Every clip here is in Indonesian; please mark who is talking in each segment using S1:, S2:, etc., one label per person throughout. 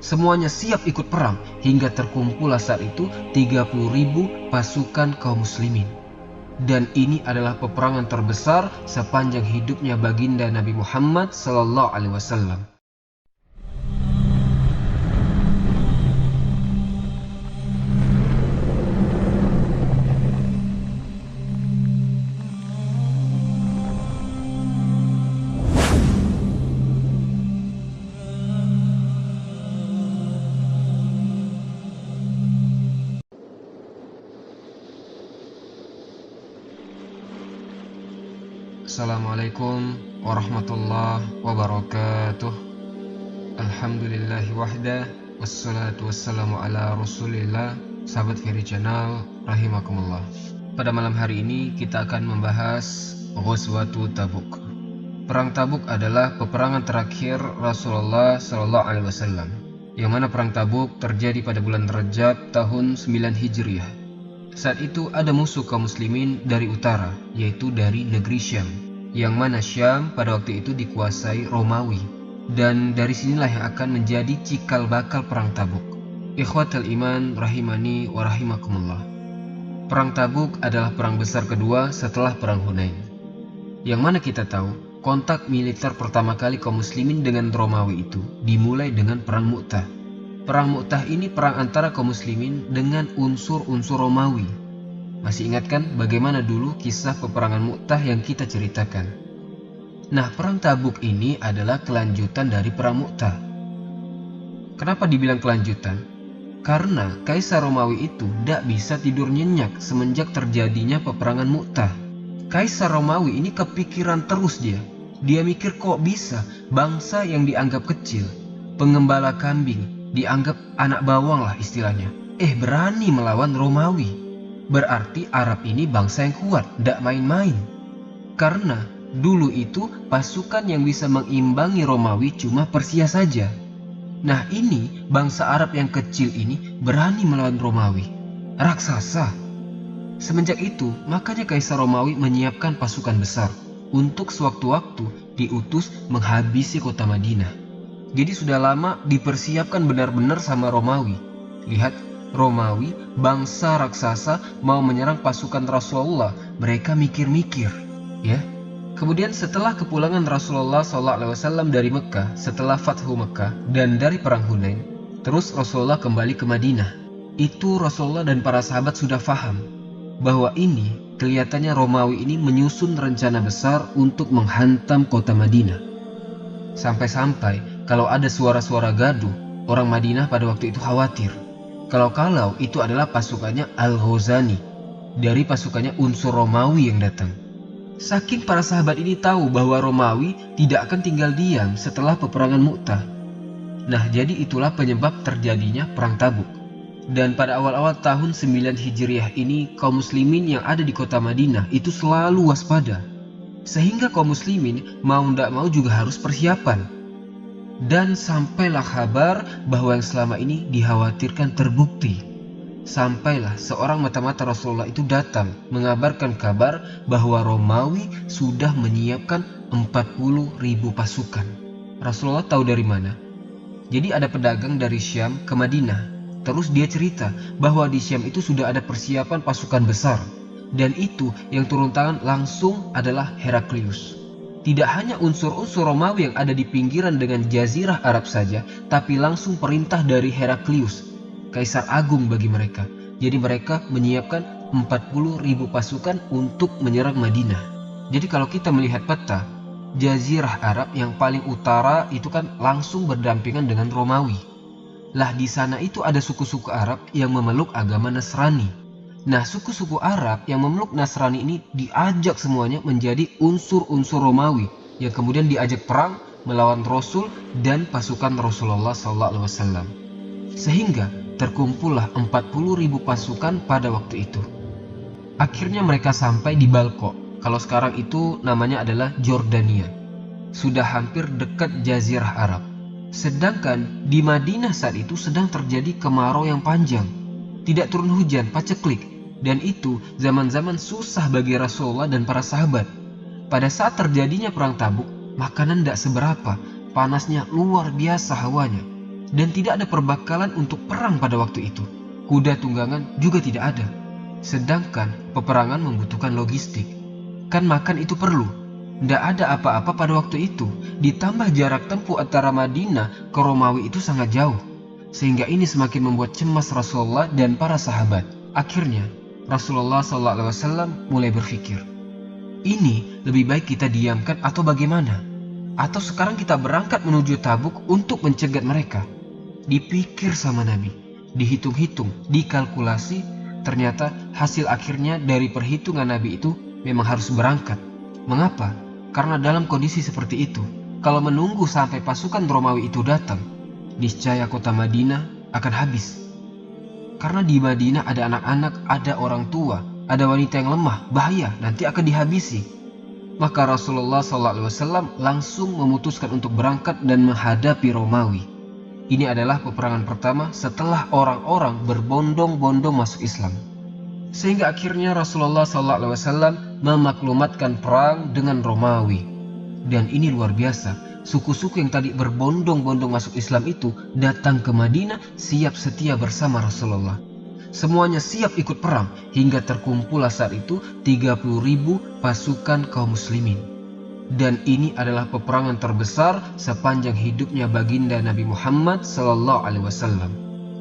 S1: Semuanya siap ikut perang hingga terkumpullah saat itu 30.000 pasukan kaum muslimin. Dan ini adalah peperangan terbesar sepanjang hidupnya baginda Nabi Muhammad SAW. Assalamualaikum warahmatullahi wabarakatuh. Alhamdulillahi wahda, wassalatu wassalamu ala rasulillah. Sahabat Fairy Channel, rahimakumullah. Pada malam hari ini kita akan membahas Ghazwatu Tabuk. Perang Tabuk adalah peperangan terakhir Rasulullah SAW, yang mana perang Tabuk terjadi pada bulan Rajab tahun 9 Hijriah. Saat itu ada musuh kaum muslimin dari utara, yaitu dari negeri Syam, yang mana Syam pada waktu itu dikuasai Romawi. Dan dari sinilah yang akan menjadi cikal bakal perang Tabuk. Ikhwatal iman rahimani wa rahimakumullah. Perang Tabuk adalah perang besar kedua setelah perang Hunain, yang mana kita tahu kontak militer pertama kali kaum muslimin dengan Romawi itu dimulai dengan perang Mu'tah. Perang Mu'tah ini perang antara kaum muslimin dengan unsur-unsur Romawi. Masih ingat kan bagaimana dulu kisah peperangan Mu'tah yang kita ceritakan? Nah, perang Tabuk ini adalah kelanjutan dari perang Mu'tah. Kenapa dibilang kelanjutan? Karena Kaisar Romawi itu tidak bisa tidur nyenyak semenjak terjadinya peperangan Mu'tah. Kaisar Romawi ini kepikiran terus dia. Dia mikir kok bisa bangsa yang dianggap kecil, pengembala kambing, dianggap anak bawang lah istilahnya, berani melawan Romawi. Berarti Arab ini bangsa yang kuat, tidak main-main. Karena dulu itu pasukan yang bisa mengimbangi Romawi cuma Persia saja. Nah, ini bangsa Arab yang kecil ini berani melawan Romawi, raksasa. Semenjak itu makanya Kaisar Romawi menyiapkan pasukan besar untuk sewaktu-waktu diutus menghabisi kota Madinah. Jadi sudah lama dipersiapkan benar-benar sama Romawi. Lihat, Romawi, bangsa raksasa mau menyerang pasukan Rasulullah, mereka mikir-mikir, ya. Kemudian setelah kepulangan Rasulullah SAW dari Mekah, setelah Fathu Mekah dan dari perang Hunain, terus Rasulullah kembali ke Madinah. Itu Rasulullah dan para sahabat sudah faham bahwa ini kelihatannya Romawi ini menyusun rencana besar untuk menghantam kota Madinah. Sampai-sampai kalau ada suara-suara gaduh, orang Madinah pada waktu itu khawatir. Kalau itu adalah pasukannya Al-Ghazani, dari pasukannya unsur Romawi yang datang. Saking para sahabat ini tahu bahwa Romawi tidak akan tinggal diam setelah peperangan Mu'tah. Nah, jadi itulah penyebab terjadinya perang Tabuk. Dan pada awal-awal tahun 9 Hijriah ini, kaum muslimin yang ada di kota Madinah itu selalu waspada. Sehingga kaum muslimin mau tidak mau juga harus persiapan. Dan sampailah kabar bahwa yang selama ini dikhawatirkan terbukti. Sampailah seorang mata-mata Rasulullah itu datang mengabarkan kabar bahwa Romawi sudah menyiapkan 40.000 pasukan. Rasulullah tahu dari mana? Jadi ada pedagang dari Syam ke Madinah. Terus dia cerita bahwa di Syam itu sudah ada persiapan pasukan besar. Dan itu yang turun tangan langsung adalah Heraklius. Tidak hanya unsur-unsur Romawi yang ada di pinggiran dengan Jazirah Arab saja, tapi langsung perintah dari Heraklius, Kaisar Agung bagi mereka. Jadi mereka menyiapkan 40.000 pasukan untuk menyerang Madinah. Jadi kalau kita melihat peta, Jazirah Arab yang paling utara itu kan langsung berdampingan dengan Romawi. Lah di sana itu ada suku-suku Arab yang memeluk agama Nasrani. Nah, suku-suku Arab yang memeluk Nasrani ini diajak semuanya menjadi unsur-unsur Romawi yang kemudian diajak perang melawan Rasul dan pasukan Rasulullah SAW. Sehingga terkumpullah 40.000 pasukan pada waktu itu. Akhirnya mereka sampai di Balko. Kalau sekarang itu namanya adalah Jordania. Sudah hampir dekat Jazirah Arab. Sedangkan di Madinah saat itu sedang terjadi kemarau yang panjang. Tidak turun hujan, paceklik. Dan itu zaman-zaman susah bagi Rasulullah dan para sahabat. Pada saat terjadinya perang Tabuk, makanan tidak seberapa, panasnya luar biasa hawanya. Dan tidak ada perbekalan untuk perang pada waktu itu. Kuda tunggangan juga tidak ada. Sedangkan peperangan membutuhkan logistik. Kan makan itu perlu. Tidak ada apa-apa pada waktu itu. Ditambah jarak tempuh antara Madinah ke Romawi itu sangat jauh. Sehingga ini semakin membuat cemas Rasulullah dan para sahabat. Akhirnya Rasulullah SAW mulai berpikir, ini lebih baik kita diamkan atau bagaimana? Atau sekarang kita berangkat menuju Tabuk untuk mencegat mereka? Dipikir sama Nabi, dihitung-hitung, dikalkulasi, ternyata hasil akhirnya dari perhitungan Nabi itu memang harus berangkat. Mengapa? Karena dalam kondisi seperti itu, kalau menunggu sampai pasukan Romawi itu datang, niscaya kota Madinah akan habis. Karena di Madinah ada anak-anak, ada orang tua, ada wanita yang lemah, bahaya, nanti akan dihabisi. Maka Rasulullah SAW langsung memutuskan untuk berangkat dan menghadapi Romawi. Ini adalah peperangan pertama setelah orang-orang berbondong-bondong masuk Islam. Sehingga akhirnya Rasulullah SAW memaklumatkan perang dengan Romawi. Dan ini luar biasa, suku-suku yang tadi berbondong-bondong masuk Islam itu datang ke Madinah siap setia bersama Rasulullah. Semuanya siap ikut perang hingga terkumpullah saat itu 30.000 pasukan kaum muslimin. Dan ini adalah peperangan terbesar sepanjang hidupnya baginda Nabi Muhammad SAW.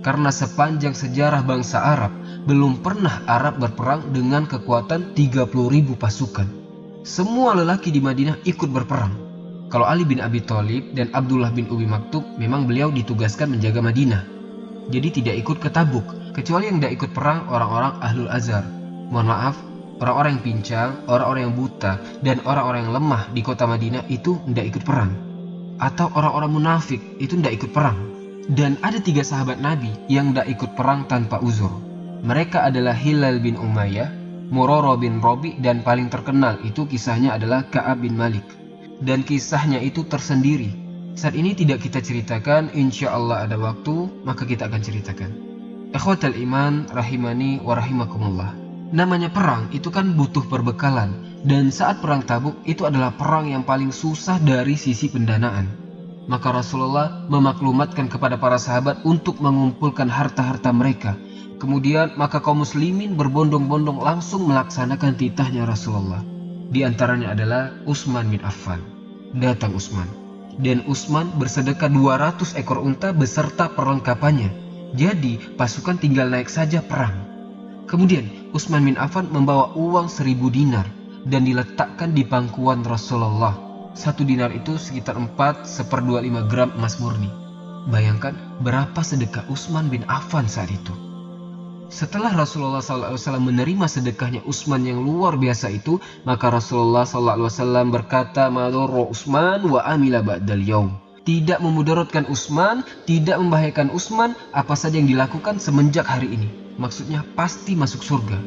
S1: Karena sepanjang sejarah bangsa Arab, belum pernah Arab berperang dengan kekuatan 30.000 pasukan. Semua lelaki di Madinah ikut berperang. Kalau Ali bin Abi Thalib dan Abdullah bin Umi Maktub memang beliau ditugaskan menjaga Madinah. Jadi tidak ikut ke Tabuk, kecuali yang tidak ikut perang orang-orang Ahlul Azhar. Mohon maaf, orang-orang yang pincang, orang-orang yang buta, dan orang-orang yang lemah di kota Madinah itu tidak ikut perang. Atau orang-orang munafik itu tidak ikut perang. Dan ada 3 sahabat Nabi yang tidak ikut perang tanpa uzur. Mereka adalah Hilal bin Umayyah, Murarah bin Rabi, dan paling terkenal itu kisahnya adalah Ka'ab bin Malik. Dan kisahnya itu tersendiri. Saat ini tidak kita ceritakan, insya Allah ada waktu maka kita akan ceritakan. Ikhwatal iman rahimani wa rahimakumullah. Namanya perang itu kan butuh perbekalan. Dan saat perang Tabuk itu adalah perang yang paling susah dari sisi pendanaan. Maka Rasulullah memaklumatkan kepada para sahabat untuk mengumpulkan harta-harta mereka. Kemudian maka kaum muslimin berbondong-bondong langsung melaksanakan titahnya Rasulullah. Di antaranya adalah Utsman bin Affan. Datang Utsman. Dan Utsman bersedekah 200 ekor unta beserta perlengkapannya. Jadi pasukan tinggal naik saja perang. Kemudian Utsman bin Affan membawa uang 1000 dinar dan diletakkan di pangkuan Rasulullah. 1 dinar itu sekitar 4/125 gram emas murni. Bayangkan berapa sedekah Utsman bin Affan saat itu. Setelah Rasulullah SAW menerima sedekahnya Utsman yang luar biasa itu, maka Rasulullah SAW berkata, "Madurra Utsman wa amila ba'dal yaum." Tidak memudaratkan Utsman, tidak membahayakan Utsman, apa saja yang dilakukan semenjak hari ini. Maksudnya pasti masuk surga.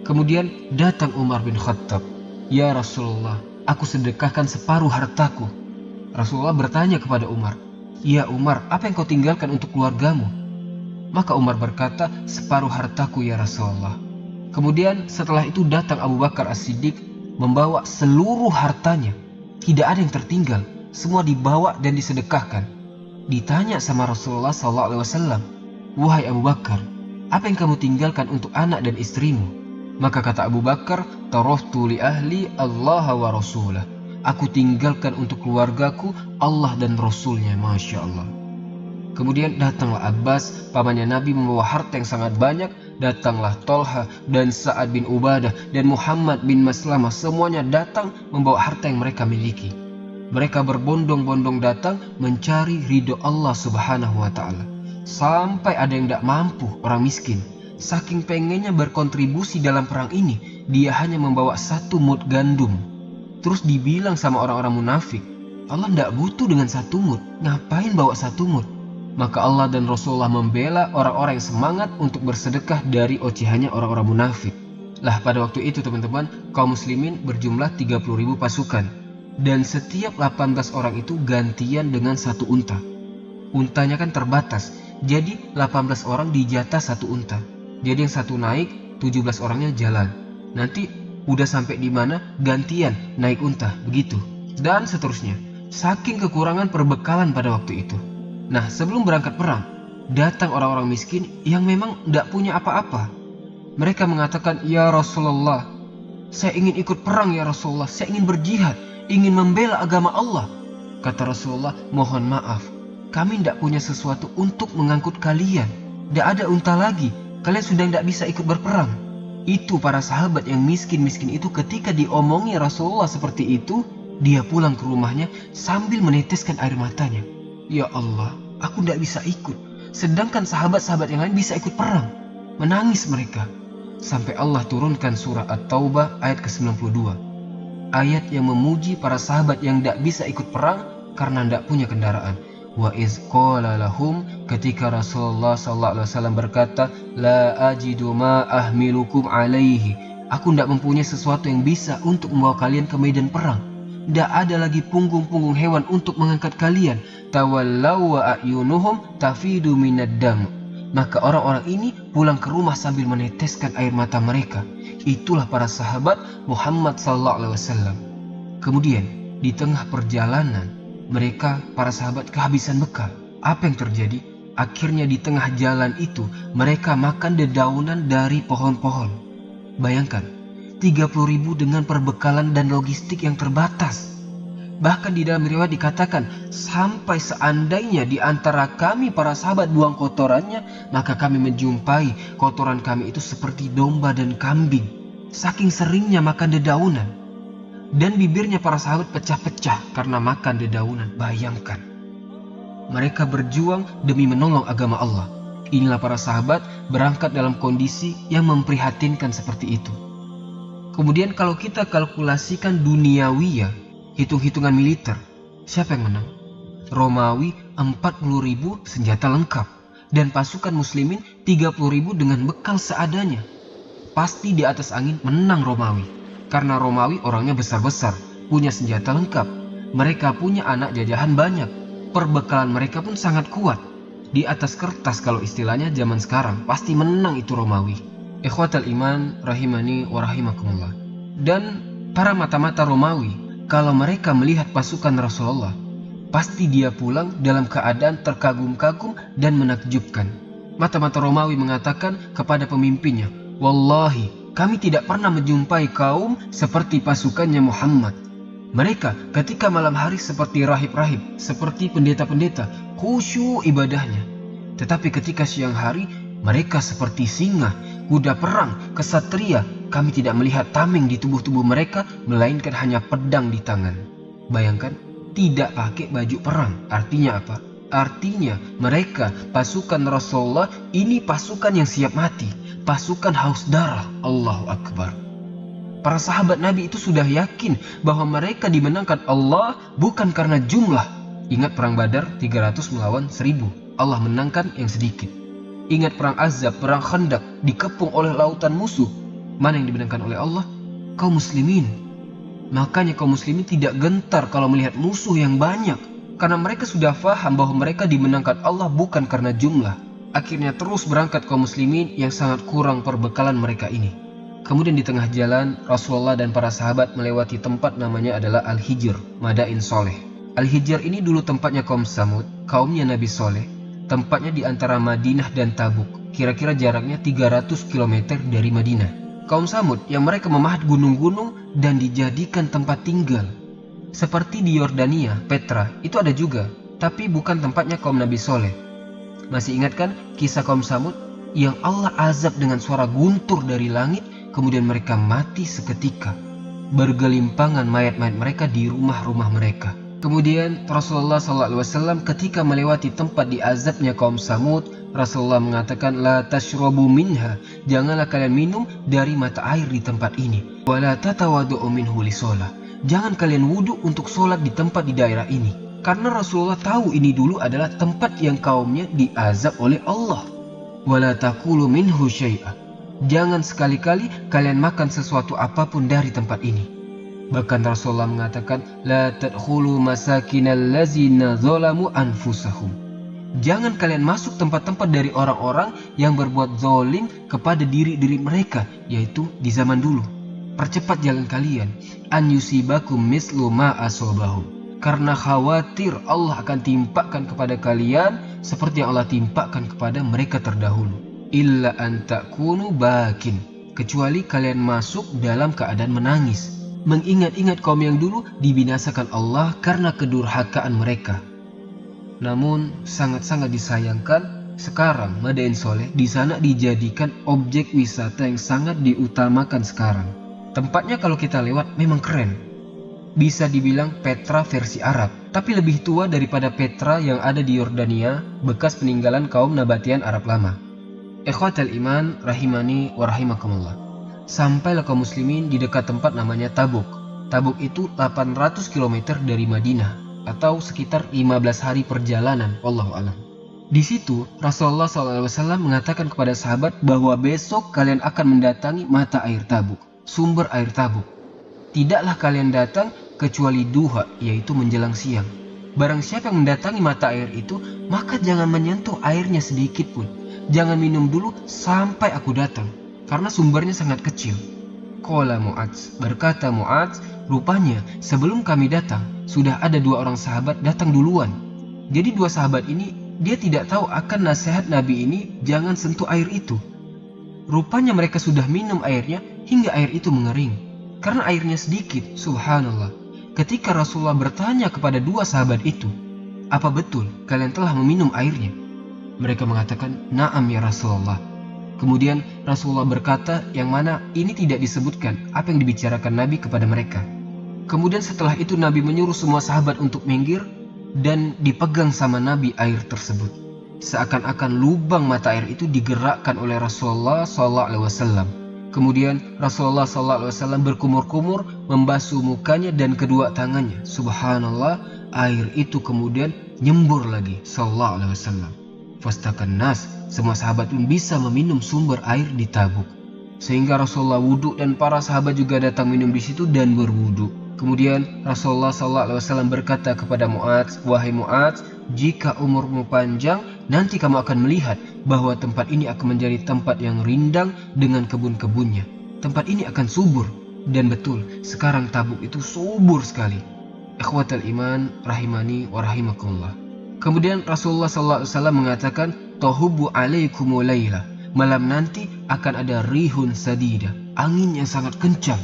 S1: Kemudian datang Umar bin Khattab. "Ya Rasulullah, aku sedekahkan separuh hartaku." Rasulullah bertanya kepada Umar, "Ya Umar, apa yang kau tinggalkan untuk keluargamu?" Maka Umar berkata, "Separuh hartaku ya Rasulullah." Kemudian setelah itu datang Abu Bakar As-Siddiq membawa seluruh hartanya. Tidak ada yang tertinggal, semua dibawa dan disedekahkan. Ditanya sama Rasulullah SAW, "Wahai Abu Bakar, apa yang kamu tinggalkan untuk anak dan istrimu?" Maka kata Abu Bakar, "Taraktu li ahli Allah wa Rasulah." Aku tinggalkan untuk keluargaku Allah dan Rasulnya. Masya Allah. Kemudian datanglah Abbas, pamannya Nabi, membawa harta yang sangat banyak. Datanglah Tolha dan Sa'ad bin Ubadah dan Muhammad bin Maslamah. Semuanya datang membawa harta yang mereka miliki. Mereka berbondong-bondong datang mencari ridho Allah Subhanahu wa Ta'ala. Sampai ada yang tidak mampu, orang miskin. Saking pengennya berkontribusi dalam perang ini, dia hanya membawa 1 mud gandum. Terus dibilang sama orang-orang munafik, Allah tidak butuh dengan 1 mud, ngapain bawa 1 mud? Maka Allah dan Rasulullah membela orang-orang yang semangat untuk bersedekah dari ocehannya orang-orang munafik. Lah pada waktu itu teman-teman, kaum muslimin berjumlah 30.000 pasukan. Dan setiap 18 orang itu gantian dengan 1 unta. Untanya kan terbatas, jadi 18 orang dijatah 1 unta. Jadi yang 1 naik, 17 orangnya jalan. Nanti udah sampai di mana gantian naik unta, begitu. Dan seterusnya. Saking kekurangan perbekalan pada waktu itu. Nah, sebelum berangkat perang, datang orang-orang miskin yang memang tidak punya apa-apa. Mereka mengatakan, "Ya Rasulullah, saya ingin ikut perang ya Rasulullah, saya ingin berjihad, ingin membela agama Allah." Kata Rasulullah, "Mohon maaf, kami tidak punya sesuatu untuk mengangkut kalian. Tidak ada unta lagi, kalian sudah tidak bisa ikut berperang." Itu para sahabat yang miskin-miskin itu ketika diomongi Rasulullah seperti itu, dia pulang ke rumahnya sambil meneteskan air matanya. "Ya Allah, aku tidak bisa ikut, sedangkan sahabat-sahabat yang lain bisa ikut perang." Menangis mereka. Sampai Allah turunkan surah At-Taubah ayat ke-92. Ayat yang memuji para sahabat yang tidak bisa ikut perang karena tidak punya kendaraan. Wa iz qala lahum, ketika Rasulullah SAW berkata, "La ajidu ma ahmilukum alaihi." Aku tidak mempunyai sesuatu yang bisa untuk membawa kalian ke medan perang. Tidak ada lagi punggung-punggung hewan untuk mengangkat kalian. Tawallaw wa a'yunuhum tafidu minad dam. Maka orang-orang ini pulang ke rumah sambil meneteskan air mata mereka. Itulah para sahabat Muhammad SAW. Kemudian di tengah perjalanan mereka, para sahabat, kehabisan bekal. Apa yang terjadi? Akhirnya di tengah jalan itu mereka makan dedaunan dari pohon-pohon. Bayangkan, 30.000 dengan perbekalan dan logistik yang terbatas. Bahkan di dalam riwayat dikatakan, sampai seandainya di antara kami para sahabat buang kotorannya, maka kami menjumpai kotoran kami itu seperti domba dan kambing. Saking seringnya makan dedaunan. Dan bibirnya para sahabat pecah-pecah karena makan dedaunan. Bayangkan. Mereka berjuang demi menolong agama Allah. Inilah para sahabat berangkat dalam kondisi yang memprihatinkan seperti itu. Kemudian kalau kita kalkulasikan duniawi ya, hitung-hitungan militer, siapa yang menang? Romawi 40.000 senjata lengkap dan pasukan muslimin 30.000 dengan bekal seadanya. Pasti di atas angin menang Romawi. Karena Romawi orangnya besar-besar, punya senjata lengkap. Mereka punya anak jajahan banyak. Perbekalan mereka pun sangat kuat. Di atas kertas kalau istilahnya zaman sekarang, pasti menang itu Romawi. Ikhwatal iman, rahimani wa rahimakumullah. Dan para mata-mata Romawi, kalau mereka melihat pasukan Rasulullah, pasti dia pulang dalam keadaan terkagum-kagum dan menakjubkan. Mata-mata Romawi mengatakan kepada pemimpinnya, "Wallahi, kami tidak pernah menjumpai kaum seperti pasukannya Muhammad. Mereka ketika malam hari seperti rahib-rahib, seperti pendeta-pendeta, khusyuk ibadahnya. Tetapi ketika siang hari, mereka seperti singa, kuda perang, kesatria. Kami tidak melihat tameng di tubuh-tubuh mereka, melainkan hanya pedang di tangan." Bayangkan, tidak pakai baju perang. Artinya apa? Artinya mereka, pasukan Rasulullah, ini pasukan yang siap mati. Pasukan haus darah. Allahu Akbar. Para sahabat Nabi itu sudah yakin bahwa mereka dimenangkan Allah bukan karena jumlah. Ingat perang Badar 300 melawan 1000. Allah menangkan yang sedikit. Ingat perang Azab, perang Khandaq, dikepung oleh lautan musuh. Mana yang dimenangkan oleh Allah? Kaum muslimin. Makanya kaum muslimin tidak gentar kalau melihat musuh yang banyak. Karena mereka sudah paham bahwa mereka dimenangkan Allah bukan karena jumlah. Akhirnya terus berangkat kaum muslimin yang sangat kurang perbekalan mereka ini. Kemudian di tengah jalan, Rasulullah dan para sahabat melewati tempat namanya adalah Al-Hijr, Madain Soleh. Al-Hijr ini dulu tempatnya kaum Samud, kaumnya Nabi Soleh. Tempatnya di antara Madinah dan Tabuk, kira-kira jaraknya 300 km dari Madinah. Kaum Samud yang mereka memahat gunung-gunung dan dijadikan tempat tinggal. Seperti di Yordania, Petra, itu ada juga, tapi bukan tempatnya kaum Nabi Soleh. Masih ingat kan kisah kaum Samud yang Allah azab dengan suara guntur dari langit, kemudian mereka mati seketika. Bergelimpangan mayat-mayat mereka di rumah-rumah mereka. Kemudian Rasulullah SAW ketika melewati tempat diazabnya kaum Samud, Rasulullah mengatakan, "La tashrabu minha." Janganlah kalian minum dari mata air di tempat ini. "Wa la tatawaddu'u minhu lisolah." Jangan kalian wudhu untuk sholat di tempat di daerah ini. Karena Rasulullah tahu ini dulu adalah tempat yang kaumnya diazab oleh Allah. "Wala taqulu minhu syai'a." Jangan sekali-kali kalian makan sesuatu apapun dari tempat ini. Bahkan Rasulullah mengatakan, "La tadkhulu masakinal ladzina zalamu anfusahum." Jangan kalian masuk tempat-tempat dari orang-orang yang berbuat zalim kepada diri-diri mereka, yaitu di zaman dulu. Percepat jalan kalian. An yusibakum mislu ma asobahum. karena khawatir Allah akan timpakan kepada kalian seperti yang Allah timpakan kepada mereka terdahulu. Illa an takunu bakin, kecuali kalian masuk dalam keadaan menangis, mengingat-ingat kaum yang dulu dibinasakan Allah karena kedurhakaan mereka. Namun sangat-sangat disayangkan, sekarang Madain Soleh di sana dijadikan objek wisata yang sangat diutamakan sekarang. Tempatnya kalau kita lewat memang keren. Bisa dibilang Petra versi Arab, tapi lebih tua daripada Petra yang ada di Yordania, bekas peninggalan kaum Nabatian Arab lama. Ikhwatal iman rahimani wa rahimakumullah. Sampailah kaum muslimin di dekat tempat namanya Tabuk. Tabuk itu 800 km dari Madinah, atau sekitar 15 hari perjalanan, wallahu a'lam. Di situ Rasulullah SAW mengatakan kepada sahabat bahwa besok kalian akan mendatangi mata air Tabuk, sumber air Tabuk. Tidaklah kalian datang kecuali duha, yaitu menjelang siang. Barang siapa yang mendatangi mata air itu, maka jangan menyentuh airnya sedikit pun. Jangan minum dulu sampai aku datang, karena sumbernya sangat kecil. Qala Mu'adz, berkata Mu'adz, rupanya sebelum kami datang, sudah ada 2 orang sahabat datang duluan. Jadi 2 sahabat ini, dia tidak tahu akan nasihat Nabi ini jangan sentuh air itu. Rupanya mereka sudah minum airnya hingga air itu mengering, karena airnya sedikit. Subhanallah. Ketika Rasulullah bertanya kepada 2 sahabat itu, apa betul kalian telah meminum airnya? Mereka mengatakan, na'am ya Rasulullah. Kemudian Rasulullah berkata yang mana ini tidak disebutkan apa yang dibicarakan Nabi kepada mereka. Kemudian setelah itu Nabi menyuruh semua sahabat untuk minggir dan dipegang sama Nabi air tersebut. Seakan-akan lubang mata air itu digerakkan oleh Rasulullah SAW. Kemudian Rasulullah SAW berkumur-kumur membasuh mukanya dan kedua tangannya. Subhanallah, air itu kemudian nyembur lagi. SAW. Fastakan nas, semua sahabat pun bisa meminum sumber air di Tabuk. Sehingga Rasulullah wudhu dan para sahabat juga datang minum di situ dan berwudhu. Kemudian Rasulullah SAW berkata kepada Mu'adz, wahai Mu'adz, jika umurmu panjang, nanti kamu akan melihat bahwa tempat ini akan menjadi tempat yang rindang dengan kebun-kebunnya. Tempat ini akan subur. Dan betul, sekarang Tabuk itu subur sekali. Ikhwatal iman rahimani wa rahimakumullah. Kemudian Rasulullah SAW mengatakan, Tahubu alaikumu layla, malam nanti akan ada rihun sadida, angin yang sangat kencang.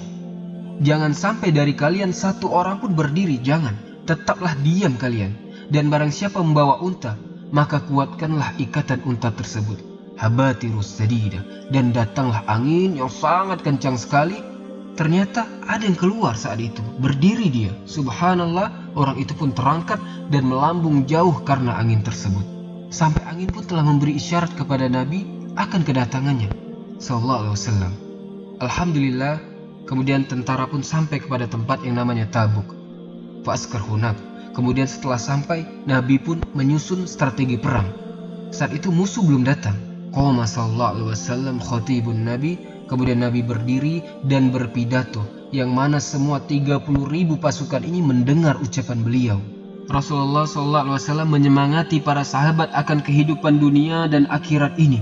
S1: Jangan sampai dari kalian 1 orang pun berdiri, jangan. Tetaplah diam kalian. Dan barang siapa membawa unta, maka kuatkanlah ikatan unta tersebut. Habatirus sadida. Dan datanglah angin yang sangat kencang sekali. Ternyata ada yang keluar saat itu. Berdiri dia. Subhanallah, orang itu pun terangkat dan melambung jauh karena angin tersebut. Sampai angin pun telah memberi isyarat kepada Nabi akan kedatangannya Sallallahu Alaihi Wasallam. Alhamdulillah. Kemudian tentara pun sampai kepada tempat yang namanya Tabuk. Fa'askar hunak. Kemudian setelah sampai, Nabi pun menyusun strategi perang. Saat itu musuh belum datang. Qoma sallallahu alaihi wasallam khatibun Nabi. Kemudian Nabi berdiri dan berpidato, yang mana semua 30.000 pasukan ini mendengar ucapan beliau. Rasulullah SAW menyemangati para sahabat akan kehidupan dunia dan akhirat ini,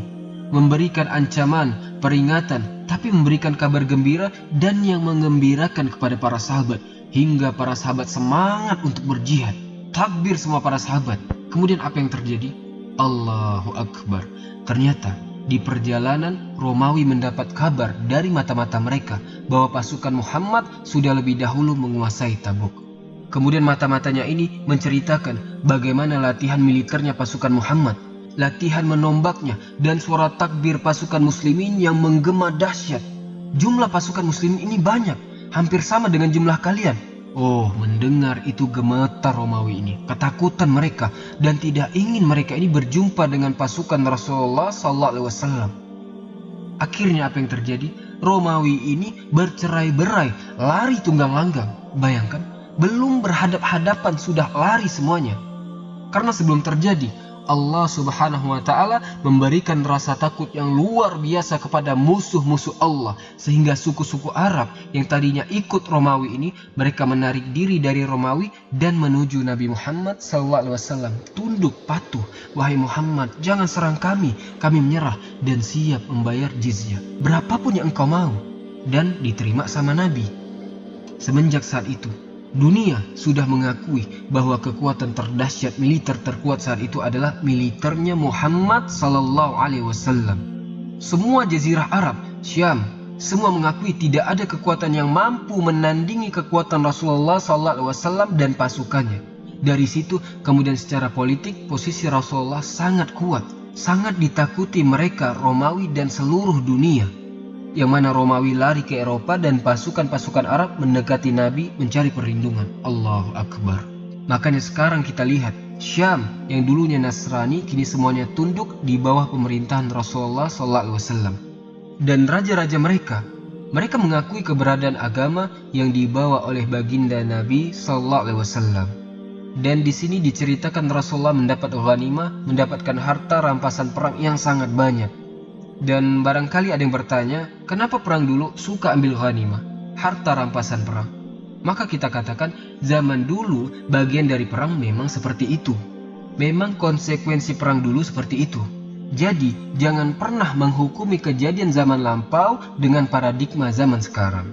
S1: memberikan ancaman, peringatan, tapi memberikan kabar gembira dan yang mengembirakan kepada para sahabat, hingga para sahabat semangat untuk berjihad. Takbir semua para sahabat. Kemudian apa yang terjadi? Allahu Akbar. Ternyata di perjalanan Romawi mendapat kabar dari mata-mata mereka bahwa pasukan Muhammad sudah lebih dahulu menguasai Tabuk. Kemudian mata-matanya ini menceritakan bagaimana latihan militernya pasukan Muhammad, latihan menombaknya, dan suara takbir pasukan muslimin yang menggema dahsyat. Jumlah pasukan muslimin ini banyak, hampir sama dengan jumlah kalian. Oh, mendengar itu gemetar Romawi ini, ketakutan mereka, dan tidak ingin mereka ini berjumpa dengan pasukan Rasulullah SAW. Akhirnya apa yang terjadi? Romawi ini bercerai-berai, lari tunggang langgang. Bayangkan, belum berhadap-hadapan sudah lari semuanya. Karena sebelum terjadi, Allah Subhanahu wa Ta'ala memberikan rasa takut yang luar biasa kepada musuh-musuh Allah, sehingga suku-suku Arab yang tadinya ikut Romawi ini, mereka menarik diri dari Romawi dan menuju Nabi Muhammad SAW. Tunduk patuh, wahai Muhammad, jangan serang kami menyerah dan siap membayar jizyah berapapun yang engkau mau, dan diterima sama Nabi. Semenjak saat itu Dunia sudah mengakui bahwa kekuatan terdahsyat militer terkuat saat itu adalah militernya Muhammad sallallahu alaihi wasallam. Semua jazirah Arab, Syam, semua mengakui tidak ada kekuatan yang mampu menandingi kekuatan Rasulullah sallallahu alaihi wasallam dan pasukannya. Dari situ kemudian secara politik posisi Rasulullah sangat kuat, sangat ditakuti mereka Romawi dan seluruh dunia. Yang mana Romawi lari ke Eropa dan pasukan-pasukan Arab mendekati Nabi mencari perlindungan. Allahu Akbar. Makanya sekarang kita lihat Syam yang dulunya Nasrani kini semuanya tunduk di bawah pemerintahan Rasulullah SAW. Dan raja-raja mereka mengakui keberadaan agama yang dibawa oleh baginda Nabi SAW. Dan di sini diceritakan Rasulullah mendapat ghanimah, mendapatkan harta rampasan perang yang sangat banyak. Dan barangkali ada yang bertanya, kenapa perang dulu suka ambil ghanimah, harta rampasan perang? Maka kita katakan, zaman dulu bagian dari perang memang seperti itu. Memang konsekuensi perang dulu seperti itu. Jadi, jangan pernah menghukumi kejadian zaman lampau dengan paradigma zaman sekarang.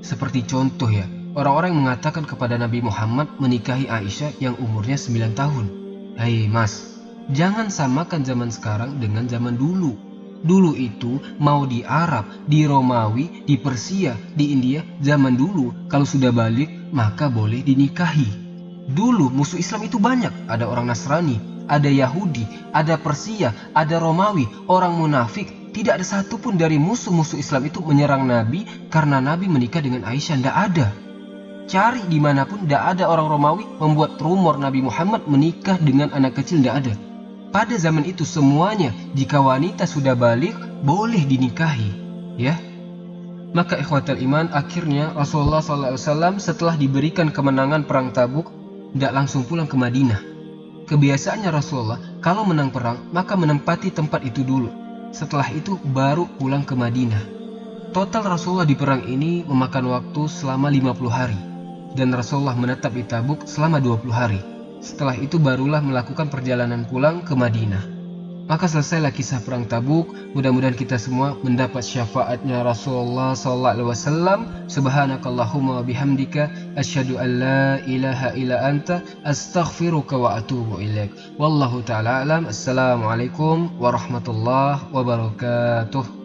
S1: Seperti contoh ya, orang-orang yang mengatakan kepada Nabi Muhammad menikahi Aisyah yang umurnya 9 tahun. Hei mas, jangan samakan zaman sekarang dengan zaman dulu. Dulu itu mau di Arab, di Romawi, di Persia, di India, zaman dulu kalau sudah balik maka boleh dinikahi. Dulu musuh Islam itu banyak, ada orang Nasrani, ada Yahudi, ada Persia, ada Romawi, orang munafik. Tidak ada satupun dari musuh-musuh Islam itu menyerang Nabi karena Nabi menikah dengan Aisyah, tidak ada. Cari dimanapun tidak ada orang Romawi membuat rumor Nabi Muhammad menikah dengan anak kecil, tidak ada. Pada zaman itu semuanya jika wanita sudah balik boleh dinikahi, ya. Maka ikhwatal iman, akhirnya Rasulullah SAW setelah diberikan kemenangan perang Tabuk tidak langsung pulang ke Madinah. Kebiasaannya Rasulullah kalau menang perang maka menempati tempat itu dulu. Setelah itu baru pulang ke Madinah. Total Rasulullah di perang ini memakan waktu selama 50 hari dan Rasulullah menetap di Tabuk selama 20 hari. Setelah itu barulah melakukan perjalanan pulang ke Madinah. Maka selesailah kisah perang Tabuk. Mudah-mudahan kita semua mendapat syafaatnya Rasulullah SAW. Subhanakallahumma wa bihamdika asyhadu an la ilaha illa anta astaghfiruka wa atubu ilaik. Wallahu ta'ala alam. Assalamualaikum warahmatullahi wabarakatuh.